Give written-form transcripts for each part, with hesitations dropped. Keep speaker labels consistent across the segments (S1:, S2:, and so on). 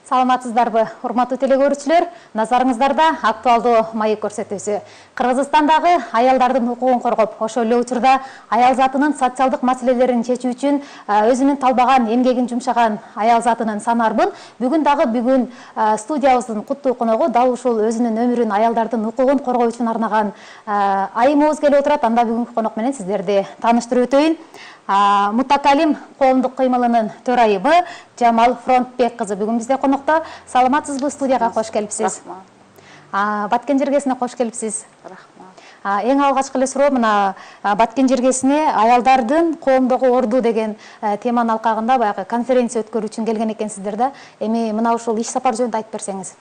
S1: Саламатсыздарбы, урматтуу телекөрүүчүлөр, назарыңыздарда актуалдуу маек көрсөтүүсү. Кыргызстандагы аялдардын укугун коргоп, ошол эле учурда аял затынын социалдык маселелерин чечүү үчүн өзүнүн талбаган эмгегин жумшаган аял затынын санарбын. Бүгүн студиябыздын куттуу коногу дал ушул өзүнүн өмүрүн аялдардын укугун коргоо үчүн арнаган айымыбыз келип отурат. Анда бүгүнкү конок менен сиздерди тааныштырып өтөйүн. Мутакалим коомдук кыймылынын төрайымы Жамал Фронтбек кызы бүгүн бизде конокто. Саламатсызбы, студияга кош келипсиз. Баткен жергесине кош келипсиз. Рахмат. Эң алгачкы эле суроо, мына Баткен жергесине аялдардын коомдогу орду деген теманын алкагында баягы конференция өткөрүү үчүн келген экенсиздер да. Эми мына ушул иш сапар жөнүндө айтып берсеңиз.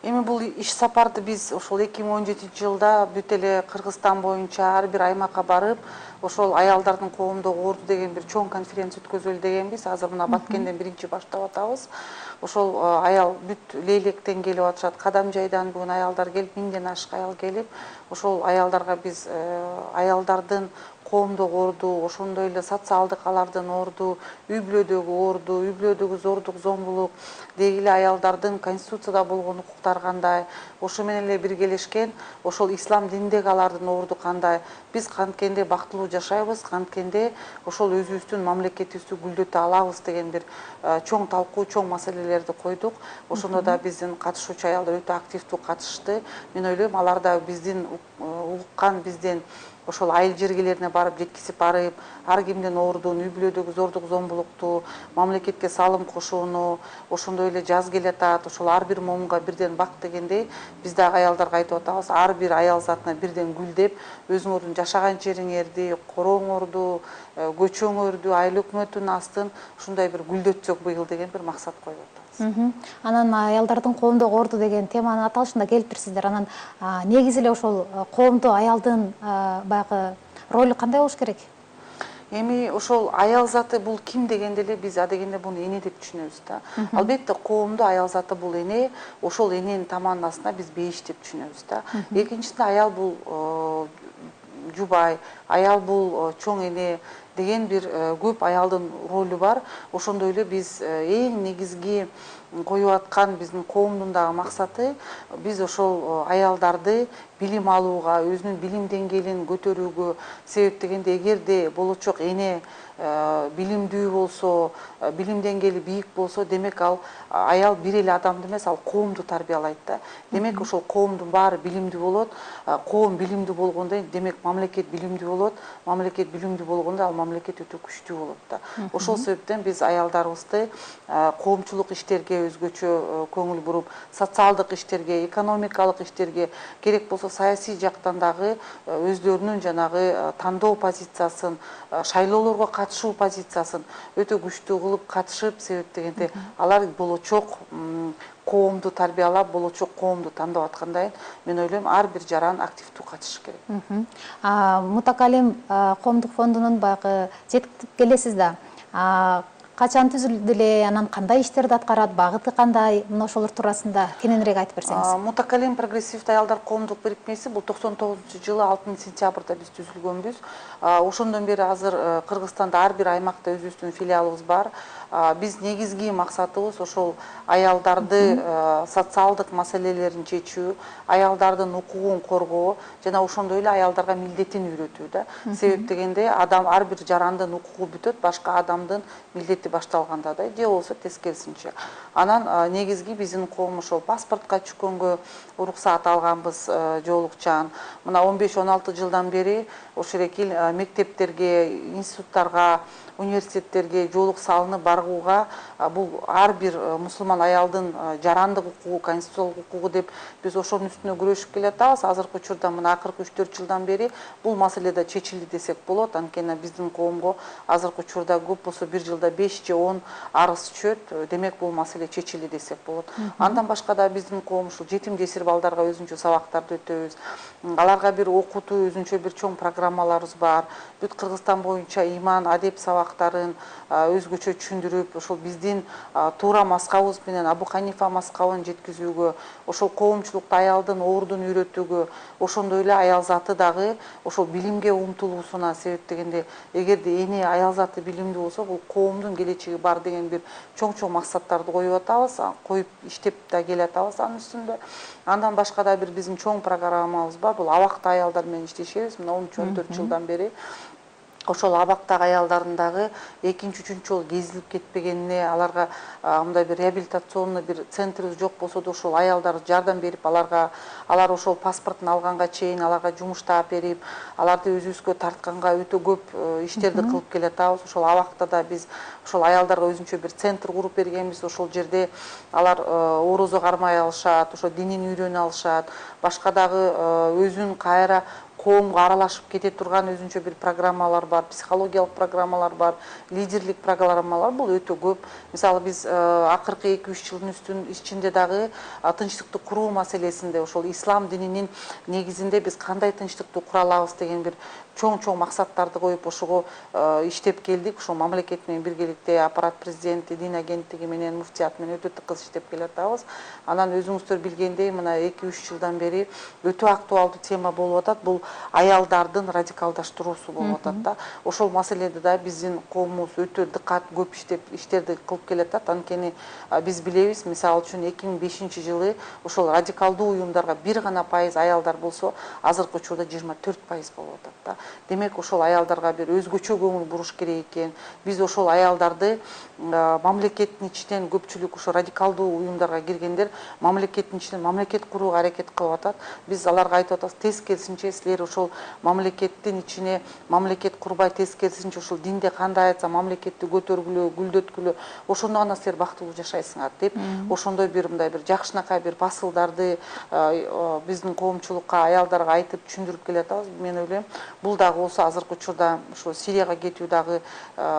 S2: Эми бул иш сапарды биз ошол 2017-жылда бүт эле Кыргызстан боюнча ар бир аймакка барып, ошол аялдардын коомдогу орду деген бир чоң конференция өткөзөлү дегенбиз. Азыр мына Баткенден биринчи баштап атабыз. Ошол аял бүт Лейлектен келип атышат, Кадам жайдан бүгүн аялдар келип, 1000ден ашык аял келип, ошол аялдарга биз аялдардын коомдогу орду, ошондой эле социалдык алардын орду, үй бүлөдөгү зордук, зомбулук, деги эле аялдардын конституцияда болгон укуктары кандай, ошо менен эле биргелешкен ошол ислам дининдеги алардын орду кандай, биз канткенде бактылуу жашайбыз, канткенде ошол өзүбүздүн мамлекетибизди гүлдөтө алабыз деген бир чоң талкуу, чоң маселелерди койдук. Ошондо да биздин катышуучу аялдар өтө активдүү катышты. Мен ойлойм, алар да биздин уккан, бизден ошол айыл жергелерине барып жеткизип барып, ар кимдин ордун, үй бүлөдөгү зордук, зомбулукту, мамлекетке салым кошууну, ошондой эле жаз келатат, ошол ар бир момунга бирден бак дегендей, биз дагы аялдарга айтып атабыз, ар бир аял затына бирден гүл деп, өзүңөрдүн жашаган жериңерди, корооңорду, көчөңөрдү айыл өкмөтүнүн астын ушундай бир гүлдөтсөк быйыл деген бир максат коюп атабыз.
S1: Анан аялдардын коомдогу орду деген теманын аталышында келиптирсиздер. Анан негизи эле ошол коомдо аялдын баягы ролу кандай болуш керек?
S2: Эми ошол аял заты бул ким дегенде эле биз адегенде буну эне деп түшүнөбүз да. Албетте коомдо аял заты бул эне, ошол эненин таманын астына биз бейиш деп түшүнөбүз да. Экинчиден аял бул жубай, аял бул чоң эне деген бир көп аялдын ролу бар. Ошондой эле биз эң негизги коюп аткан биздин коомдун дагы максаты, биз ошол аялдарды билим алууга, өзүнүн билим деңгээлин көтөрүүгө, себеп дегенде эгерде болочок эне билимдүү болсо, билим деңгээли бийик болсо, демек ал аял бир эле адамды эмес, ал коомду тарбиялайт да. Демек ошол коомдун баары билимдүү болот, коом билимдүү болгондо демек мамлекет билимдүү болот, мамлекет билимдүү болгондо ал мамлекет өтө күчтүү болот да. Ошол себептен биз аялдарыбызды коомчулук иштерге өзгөчө көңүл буруп, социалдык иштерге, экономикалык иштерге, керек болсо саясий жактан дагы өздөрүнүн жанагы тандоо позициясын, шайлоолорго катышуу позициясын өтө күчтүү кылып катышып, себеп дегенде алар болочок коомду тарбиялап, болочок коомду тандап аткандан кийин мен ойлойм ар бир жаран активдүү катышыш керек.
S1: Мутакалим коомдук фондунун баягы жетиктеп келесиз да. Качан түзүлдү эле, анан кандай иштерди аткарат, багыты кандай, мына ошолор туурасында кененирээк айтып берсеңиз.
S2: Мутакалим прогрессивдүү аялдар коомдук бирикмеси бул 99-жылы 6-сентябрда биз түзүлгөнбүз. Ошондон бери азыр Кыргызстанда ар бир аймакта өзүбүздүн филиалыбыз бар. Биз негизги максатыбыз ошол аялдарды социалдык маселелерин чечүү, аялдардын укугун коргоо жана ошондой эле аялдарга милдетин үйрөтүү да. Себеп дегенде адам ар бир жарандын укугу бүтөт, башка адамдын милдети башталганда да, же болбосо тескерисинче. Анан негизги биздин коом ошол паспортко түшкөнгө уруксаат алганбыз жоолукчан. Мына 15-16 жылдан бери ошол эки мектептерге, институттарга, университеттерге жоолук салынып барууга, бул ар бир мусулман аялдын жарандык укугу, конституциялык укугу деп биз ошонун үстүнө күрөшүп келатабыз. Азыркы учурда мына акыркы 3-4 жылдан бери бул маселе да чечилди десек болот. Анткени биздин коомго азыркы учурда көп болсо бир жылда 5 же 10 арыз түшөт. Демек бул маселе чечилди десек болот. Андан башка да биздин коом ушул жетим жесир балдарга өзүнчө сабактарды өтөбүз. Аларга бир окутуу, өзүнчө бир чоң программаларыбыз бар. Бүт Кыргызстан боюнча иман, адеп сабак сабактарын өзгөчө түшүндүрүп, ошол биздин туура мазхабыбыз менен Абу Ханифа мазхабын жеткизүүгө, ошол коомчулукта аялдын ордун үйрөтүүгө, ошондой эле аял заты дагы ошол билимге умтулуусуна себептегенде, эгерде эне аял заты билимдүү болсо, бул коомдун келечеги бар деген бир чоң максаттарды коюп атабыз, коюп иштеп да келатабыз анын үстүндө. Андан башка да бир биздин чоң программабыз бар. Бул абакта аялдар менен иштешебиз. Мына 13-14 жылдан бери ошол абактагы аялдардын дагы экинчи, үчүнчү жолу кезилип кетпегенине, аларга мындай бир реабилитационный бир центрибиз жок болсо да, ошол аялдар жардам берип, алар ошол паспортун алганга чейин аларга жумуш таап берип, аларды өзүбүзгө тартканга өтө көп иштерди кылып келатабыз. Ошол абакта да биз ошол аялдарга өзүнчө бир центр куруп бергенбиз. Ошол жерде алар орозо кармай алышат, ошо динин үйрөнө алышат, башка дагы өзүн кайра коомго аралашып кете турган өзүнчө бир программалар бар, психологиялык программалар бар, лидерлик программалар. Бул өтө көп. Мисалы биз акыркы 2-3 жылдын ичинде дагы тынчтыкты куруу маселесинде, ошол ислам дининин негизинде биз кандай тынчтыкты кура алабыз деген бир чоң максаттарды коюп ошого иштеп келдик. Ошол мамлекет менен биргеликте аппарат президенти, дин агенттиги менен, муфтият менен өтө тыкыз иштеп келатабыз. Анан өзүңүздөр билгендей, мына 2-3 жылдан бери өтө актуалдуу тема болуп атат. Бул аялдардын радикалдаштыруусу болуп атат да. Ошол маселеде да биздин коомубуз өтө дыкат көп иштерди кылып келатат. Анткени биз билебиз, мисалы үчүн 2005 жылы ошол радикалдуу уюмдарга бир гана пайыз аялдар болсо, азыркы учурда 24% болуп атат да. Демек, ошол аялдарга бир өзгөчө көңүл буруш керек экен. Биз ошол аялдарды мамлекеттин ичинен, көпчүлүк ошо радикалдуу уюмдарга киргендер мамлекеттин ичинен мамлекет курууга аракет кылып атат. Биз аларга айтып атабыз, тескерисинче силер ошол мамлекеттин ичине мамлекет курбай, тескерисинче ошол динде кандай айтса мамлекетти көтөргүлө, гүлдөткүлө, ошондо гана силер бактылуу жашайсыңар деп, ошондой бир мындай бир жакшынакай бир басылдарды биздин коомчулукка, аялдарга айтып түшүндүрүп келатабыз. Мен ойлойм, бул дагы болсо азыркы учурда ошо Сирияга кетүү дагы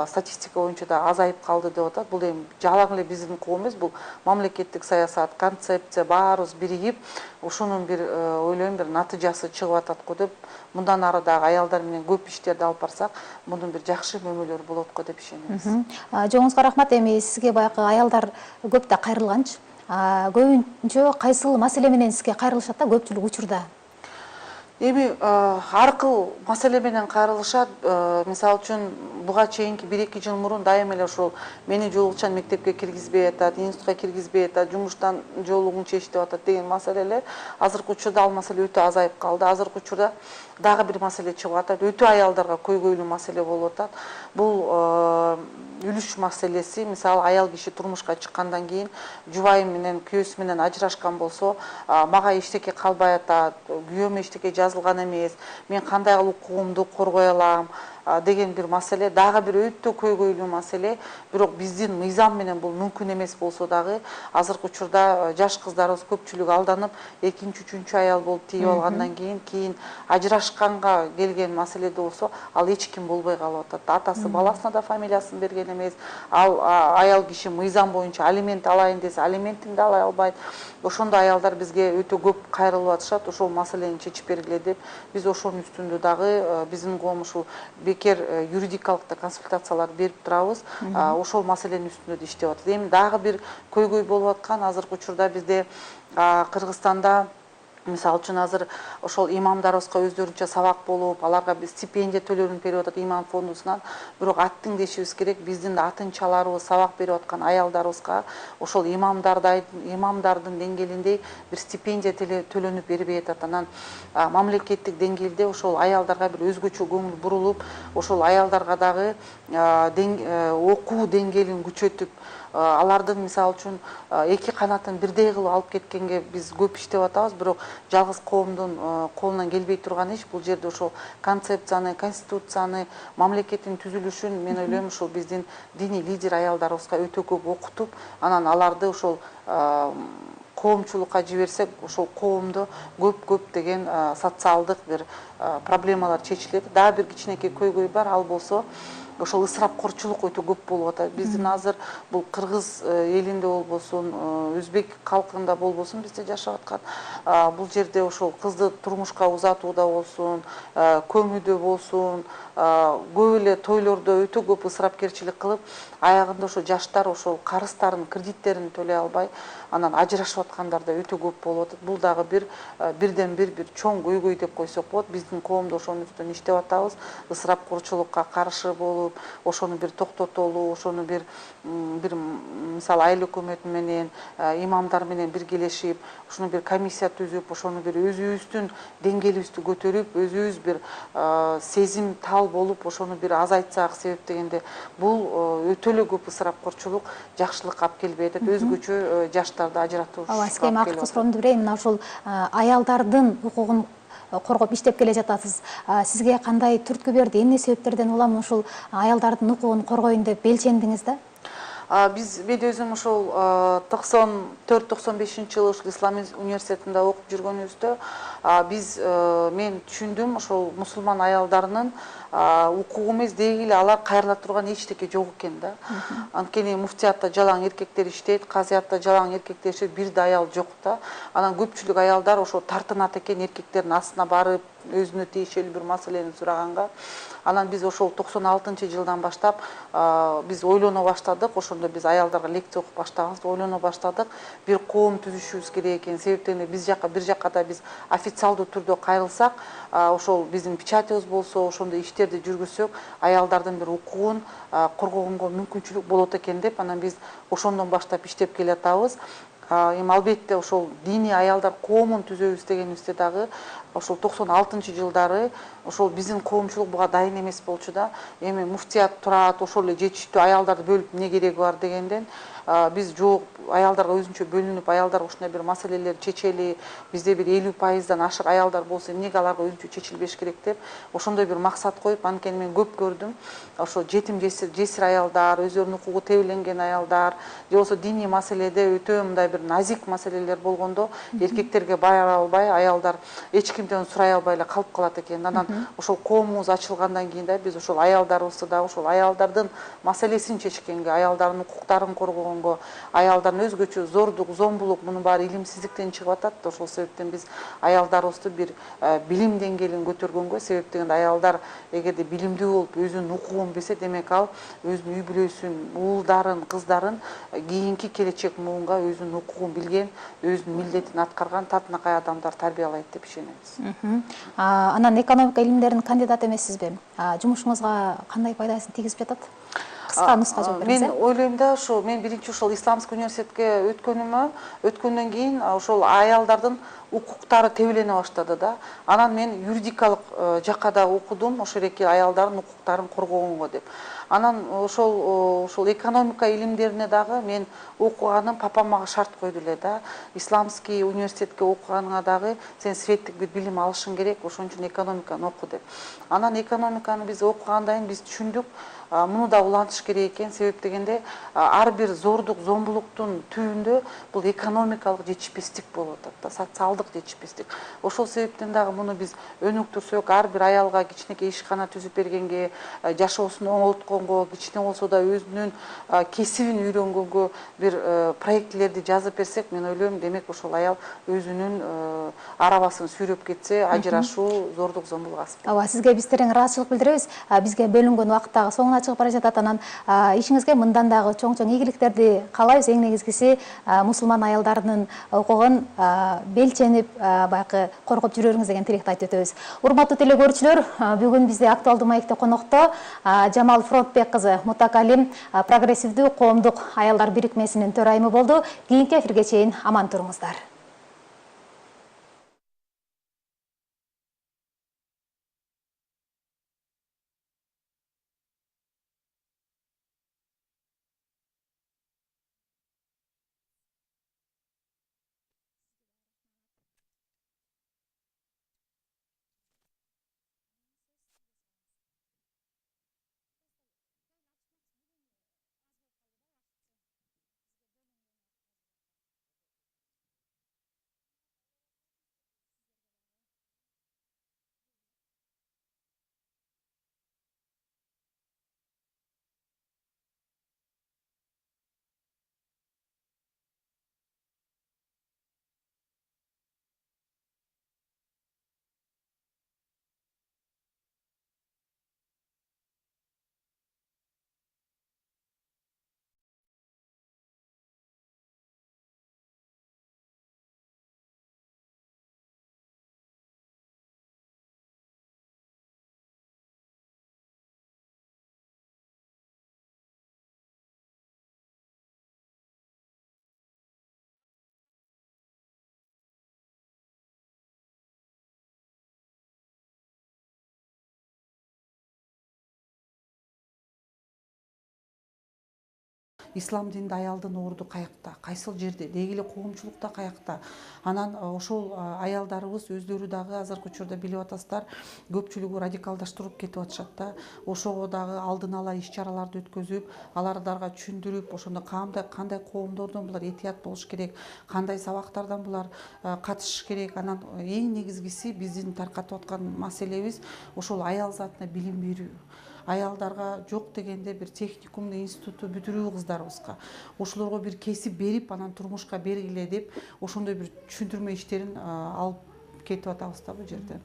S2: статистика боюнча да азайып калды деп атат. Бул эми жалаң эле биздин коом эмес, бул мамлекеттик саясат, концепция баарыбыз биригип, ошонун бир ойлойм бир натыйжасы чыгып атат го деп, мындан ары дагы аялдар менен көп иштерди алып барсак, мунун бир жакшы мөмөлөрү болот го деп ишенебиз.
S1: Жоңузга рахмат. Эми сизге баягы аялдар көп да кайрылганчы. Көбүнчө кайсыл маселе менен сизге кайрылышат да көпчүлүк учурда?
S2: Эми ар кыл маселе менен кайрылышат. Мисалы үчүн буга чейинки 1-2 жыл мурун дайыма эле ошол мени жолугучан мектепке киргизбей атат, институтка киргизбей атат, жумуштан жолугуң чечтип атат деген маселелер. Азыркы учурда ал маселе өтө азайып калды. Азыркы учурда дагы бир маселе чыгып атат. Өтө аялдарга көйгөйлүү маселе болуп атат. Бул үлүш маселеси. Мисалы, аял киши турмушка чыккандан кийин жубайы менен, күйөөсү менен ажырашкан болсо, мага эчтеке калбай атат, күйөөмө эчтеке жазылган эмес, мен кандай кылып укугумду коргой алам деген бир маселе, дагы бир өтө көйгөйлүү маселе. Бирок биздин мыйзам менен бул мүмкүн эмес болсо дагы, азыркы учурда жаш кыздарыбыз көпчүлүгү алданып, экинчи, үчүнчү аял болуп тийип алгандан кийин ажырашканга келген маселеде болсо, ал эч ким болбой калып атат. Атасы баласына да фамилиясын берген эмес. Ал аял киши мыйзам боюнча алимент алайын десе, алиментин да ала албайт. Ошондой аялдар бизге өтө көп кайрылып атышат. Ошол маселени чечип бергиле деп, биз ошонун үстүндө дагы биздин коом ушул бекер юридикалык да консультациялар берип турабыз. Ошол маселенин үстүндө да иштеп атат. Эми дагы бир көйгөй болуп аткан, азыркы учурда бизде Кыргызстанда, мисалы үчүн азыр ошол имамдарыбызга өздөрүнчө сабак болуп, аларга биз стипендия төлөнүп берип атат имам фондусунан. Бирок аттың дешибиз керек, биздин атынчаларыбыз, сабак берип аткан аялдарыбызга ошол имамдардын деңгээлиндей бир стипендия төлөнүп бербей атат. Анан мамлекеттик деңгээлде ошол аялдарга бир өзгөчө көңүл бурулуп, ошол аялдарга дагы окуу деңгээлин күчөтүп, алардын мисалы үчүн эки канатын бирдей кылып алып кеткенге биз көп иштеп атабыз. Бирок жалгыз коомдун колунан келбей турган иш. Бул жерде ошол концепцияны, конституцияны, мамлекеттин түзүлүшүн мен ойлойм ушул биздин диний лидер аялдарыбызга өтө көп окутуп, анан аларды ошол коомчулукка жиберсек, ошол коомдо көп деген социалдык бир проблемалар чечилет. Дагы бир кичинекей көйгөй бар, ал болсо ошол ысырапкорчулук өтө көп болуп атат. Биздин азыр бул кыргыз элинде болбосун, өзбек калкында болбосун бизде жашап аткан, бул жерде ошол кызды турмушка узатууда болсун, көмүүдө болсун, көп эле тойлордо өтө көп ысырапкерчилик кылып, аягында ошо жаштар ошол карыздарын, кредиттерин төлөй албай, анан ажырашып аткандар да өтө көп болуп атат. Бул дагы бирден бир чоң көйгөй деп койсок болот. Биздин коомдо ошонун үстүнөн иштеп атабыз. Ысырапкорчулукка каршы болуп, ошону бир токтотолу, ошону бир мисалы айыл өкмөтү менен, имамдар менен биргелешип, ошону бир комиссия түзүп, ошону бир өзүбүздүн деңгээлибизди көтөрүп, өзүбүз бир сезим тал болуп, ошону бир азайтсак, себеп дегенде бул өтө эле көп ысырапкорчулук жакшылыкка алып келбей атат. Өзгөчө жаштарды ажыратууга
S1: ооба, сизге эми акыркы суроону берейин. Мына ушул аялдардын укугун коргоп иштеп келе жатасыз. Сизге кандай түрткү берди? Эмне себептерден улам ушул аялдардын укугун коргоюн деп белчендиңиз да?
S2: Мен өзүм ошол 94-95 жылы ушул Ислам университетинде окуп жүргөнүбүздө мен түшүндүм, ошол мусулман аялдарынын укугу эмес, деги эле алар кайрыла турган эчтеке жок экен да. Анткени муфтиятта жалаң эркектер иштейт, казиятта жалаң эркектер иштейт, бир да аял жок да. Анан көпчүлүк аялдар ошо тартынат экен, эркектердин астына барып, өзүнө тиешелүү бир маселени сураганга. Анан биз ошол 96-жылдан баштап биз ойлоно баштадык. Ошондо биз аялдарга лекция окуп баштаганбыз, ойлоно баштадык. Бир коом түзүшүбүз керек экен. Себептен бир жакка да биз официалдуу түрдө кайрылсак, ошол биздин печатыбыз болсо, ошондой иштерди жүргүзсөк, аялдардын бир укугун коргогонго мүмкүнчүлүк болот экен деп, анан биз ошондон баштап иштеп келатабыз. Эми албетте ошол диний аялдар коомун түзөбүз дегенибизде дагы ошол 96-жылдары ошол биздин коомчулук буга дайын эмес болчу да. Эми муфтият турат, ошол эле жетиштүү аялдарды бөлүп эмне кереги бар дегенден биз жок, аялдарга өзүнчө бөлүнүп, аялдар ушундай бир маселелерди чечели, бизде бир 50%-дан ашык аялдар болсо эмнеге аларга өзүнчө чечилбеш керек деп ошондой бир максат коюп, анткени мен көп көрдүм. Ошо жетим жесир аялдар, өздөрүнүн укугу тебеленген аялдар, же болбосо диний маселеде өтө мындай бир назик маселелер болгондо эркектерге бара албай, аялдар эч кимден сурай албай эле калып калат экен. Анан ошол коомубуз ачылгандан кийин да биз ошол аялдарыбызды дагы ошол аялдардын маселесин чечкенге, аялдардын укуктарын коргогонго, аялдардын өзгөчө зордук, зомбулук, мунун баары илимсиздиктен чыгып атат да. Ошол себептен биз аялдарыбызды бир билим деңгээлин көтөргөнгө, себеп дегенде аялдар эгерде билимдүү болуп өзүнүн укугун билсе, демек ал өзүнүн үй бүлөсүн, уулдарын, кыздарын кийинки келечек муунга өзүнүн укугун билген, өзүнүн милдетин аткарган татынакай адамдар тарбиялайт деп ишенебиз.
S1: Анан экономика илимдеринин кандидаты эмессизби? Жумушуңузга кандай пайдасын тийгизип жатат? Кыска нуска жооп бериңиз.
S2: Мен ойлойм да, ошо мен биринчи ошол Исламский университетке өткөндөн кийин ошол аялдардын укуктары тебелене баштады да. Анан мен юридикалык жакка да окудум, ошол эки аялдардын укуктарын коргогонго деп. Анан ошол экономика илимдерине дагы мен окуганым, папам мага шарт койду эле да. Исламский университетке окуганыңа дагы сен светтик бир билим алышың керек, ошон үчүн экономиканы оку деп. Анан экономиканы биз окугандан кийин биз түшүндүк, муну да улантыш керек экен. Себеп дегенде ар бир зордук, зомбулуктун түбүндө бул экономикалык жетишпестик болуп атат да, социалдык жетишпестик. Ошол себептен дагы муну биз өнүктүрсөк, ар бир аялга кичинекей ишкана түзүп бергенге, жашоосун оңолтконго, кичине болсо да өзүнүн кесибин үйрөнгөнгө бир проектилерди жазып берсек, мен ойлойм, демек ошол аял өзүнүн арабасын сүйрөп кетсе, ажырашуу, зордук, зомбулук асып.
S1: Ооба, сизге биз терең ыраазычылык билдиребиз. Бизге бөлүнгөн убакыт дагы соңуна чыгып бара жатат. Анан ишиңизге мындан дагы чоң ийгиликтерди каалайбыз. Эң негизгиси мусулман аялдарынын укугун белченип, баягы коргоп жүрөрүңүз деген тилекти айтып өтөбүз. Урматтуу телекөрүүчүлөр, бүгүн бизде актуалдуу маекте конокто Жамал Фронтбек кызы, мутакалим, прогрессивдүү коомдук аялдар бирикмесинин төрайымы болду. Кийинки эфирге чейин аман туруңуздар.
S2: ислам дининде аялдын орду каякта, кайсыл жерде, деги эле коомчулукта каякта. Анан ошол аялдарыбыз өздөрү дагы азыркы учурда билип атасыздар, көпчүлүгү радикалдаштырып кетип атышат да. Ошого дагы алдын ала иш-чараларды өткөзүп, алардарга түшүндүрүп, ошондо кандай коомдордон булар этият болуш керек, кандай сабактардан булар катышыш керек. Анан эң негизгиси биздин таркатып аткан маселебиз ошол аял затына билим берүү. Аялдарга жок дегенде бир техникумду, институтту бүтүрүү кыздарыбызга. Ошолорго бир кесип берип, анан турмушка бергиле деп ошондой бир түшүндүрмө иштерин алып кетип атабыз да бул жерде.